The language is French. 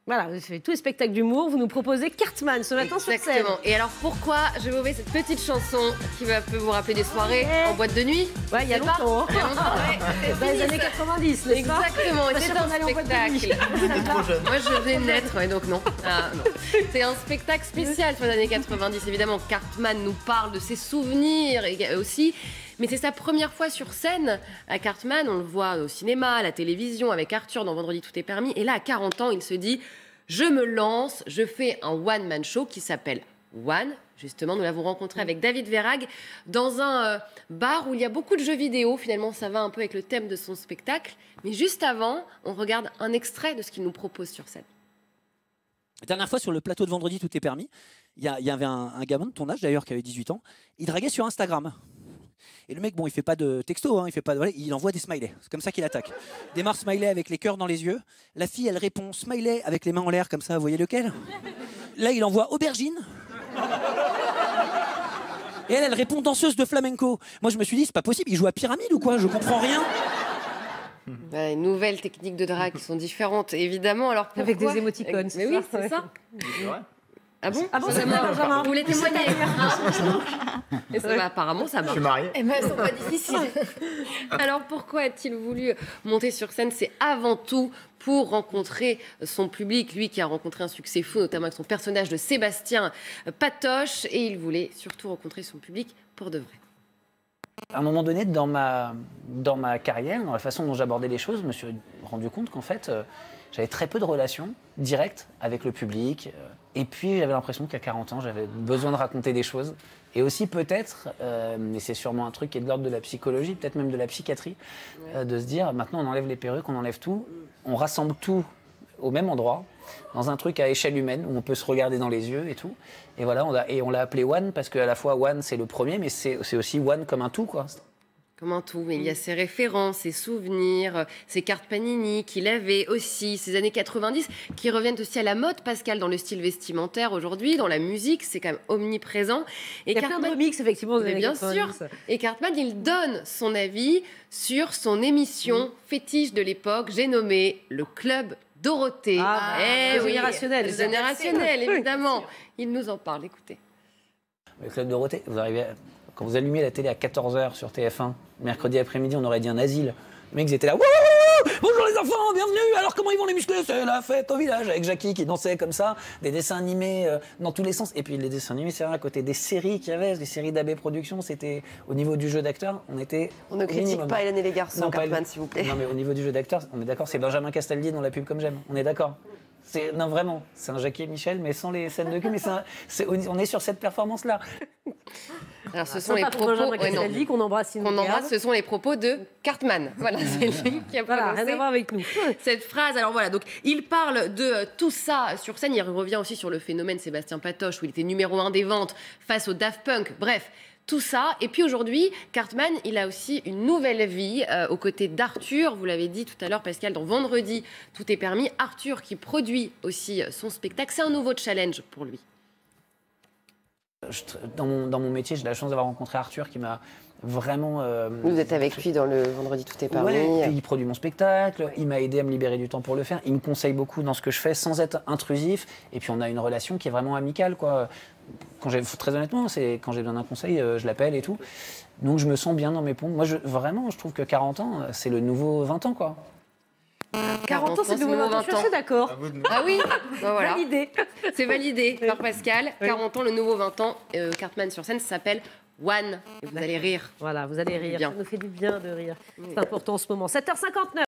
Voilà, vous faites tous les spectacles d'humour, vous nous proposez Cartman ce matin sur scène. Exactement. Et alors pourquoi je vais vous mettre cette petite chanson qui peut vous rappeler des soirées en boîte de nuit? Ouais, il y a longtemps. Hein. Dans les années 90, n'est-ce pas? Exactement, et c'est un spectacle. Moi je venais de naître, ouais, donc non. Ah, non. C'est un spectacle spécial sur les années 90, évidemment. Cartman nous parle de ses souvenirs et aussi. Mais c'est sa première fois sur scène à Cartman. On le voit au cinéma, à la télévision, avec Arthur dans Vendredi tout est permis. Et là, à 40 ans, il se dit « Je me lance, je fais un one-man show qui s'appelle One ». Justement, nous l'avons rencontré avec David Verrag dans un bar où il y a beaucoup de jeux vidéo. Finalement, ça va un peu avec le thème de son spectacle. Mais juste avant, on regarde un extrait de ce qu'il nous propose sur scène. La dernière fois, sur le plateau de Vendredi tout est permis, il y avait un gamin de ton âge d'ailleurs qui avait 18 ans. Il draguait sur Instagram. Et le mec, bon, il fait pas de texto, hein, il envoie des smileys. C'est comme ça qu'il attaque. Démarre smiley avec les cœurs dans les yeux. La fille, elle répond smiley avec les mains en l'air comme ça. Vous voyez lequel? Là, il envoie aubergine. Et elle répond danseuse de flamenco. Moi, je me suis dit, c'est pas possible. Il joue à pyramide ou quoi? Je comprends rien. Une nouvelle technique de drague qui sont différentes, évidemment. Alors pourquoi... Avec des émoticônes. Mais oui, c'est ça. Ah bon? Ah bon, ça marche, Benjamin. Vous voulez témoigner? Et ça, apparemment, ça marche. Je suis marié. Eh ben, elles sont pas difficiles. Alors, pourquoi a-t-il voulu monter sur scène? C'est avant tout pour rencontrer son public, lui qui a rencontré un succès fou, notamment avec son personnage de Sébastien Patoche. Et il voulait surtout rencontrer son public pour de vrai. À un moment donné, dans ma carrière, dans la façon dont j'abordais les choses, je me suis rendu compte qu'en fait, j'avais très peu de relations directes avec le public. Et puis, j'avais l'impression qu'à 40 ans, j'avais besoin de raconter des choses. Et aussi, peut-être, mais c'est sûrement un truc qui est de l'ordre de la psychologie, peut-être même de la psychiatrie, de se dire, maintenant, on enlève les perruques, on enlève tout, on rassemble tout au même endroit, dans un truc à échelle humaine, où on peut se regarder dans les yeux et tout. Et voilà, on l'a appelé One, parce qu'à la fois One, c'est le premier, mais c'est aussi One comme un tout, quoi. Comme un tout, mais il y a ses références, ses souvenirs, ses cartes Panini qu'il avait aussi, ces années 90 qui reviennent aussi à la mode, Pascal, dans le style vestimentaire aujourd'hui, dans la musique, c'est quand même omniprésent. Et il y a plein de remixes, effectivement, des années bien 90. sûr. Et Cartman, il donne son avis sur son émission fétiche de l'époque, j'ai nommé le Club Dorothée. Ah, générationnel. Générationnel, évidemment. Il nous en parle, écoutez. Le Club Dorothée, vous arrivez quand vous allumiez la télé à 14 h sur TF1, mercredi après-midi, on aurait dit un asile. Les mecs, ils étaient là. Wouhou, bonjour les enfants, bienvenue. Alors, comment ils vont les muscler? C'est la fête au village. Avec Jackie qui dansait comme ça, des dessins animés dans tous les sens. Et puis, les dessins animés, c'est vrai, à côté des séries qu'il y avait, des séries d'AB Productions, c'était au niveau du jeu d'acteur, on était. On ne critique pas Hélène et les garçons, Cartman, s'il vous plaît. Non, mais au niveau du jeu d'acteur, on est d'accord, c'est Benjamin Castaldi dans La pub comme j'aime. On est d'accord. Non, vraiment, c'est un Jackie et Michel, mais sans les scènes de cul. Mais on est sur cette performance-là. Alors, ce sont les propos qu'on embrasse, ce sont les propos de Cartman. Voilà, c'est lui qui a prononcé rien à voir avec nous. Cette phrase. Alors voilà, donc il parle de tout ça sur scène. Il revient aussi sur le phénomène Sébastien Patoche, où il était numéro 1 des ventes face au Daft Punk. Bref. Tout ça. Et puis aujourd'hui, Cartman, il a aussi une nouvelle vie aux côtés d'Arthur. Vous l'avez dit tout à l'heure, Pascal, dans Vendredi, tout est permis. Arthur qui produit aussi son spectacle. C'est un nouveau challenge pour lui. Dans mon métier, j'ai la chance d'avoir rencontré Arthur qui m'a vraiment... Vous êtes avec lui dans le Vendredi tout est permis. Ouais, il produit mon spectacle, il m'a aidé à me libérer du temps pour le faire. Il me conseille beaucoup dans ce que je fais sans être intrusif. Et puis on a une relation qui est vraiment amicale, quoi. Très honnêtement, c'est quand j'ai besoin d'un conseil, je l'appelle et tout. Donc je me sens bien dans mes pompes. Moi, vraiment, je trouve que 40 ans, c'est le nouveau 20 ans, quoi. 40 ans, c'est le nouveau 20 ans. Je suis assez d'accord. Ah oui, ben voilà. Validé. C'est validé par Pascal. 40 ans, le nouveau 20 ans. Cartman sur scène, ça s'appelle One. Et vous allez rire. Voilà, vous allez rire. Bien. Ça nous fait du bien de rire. C'est important en ce moment. 7h59.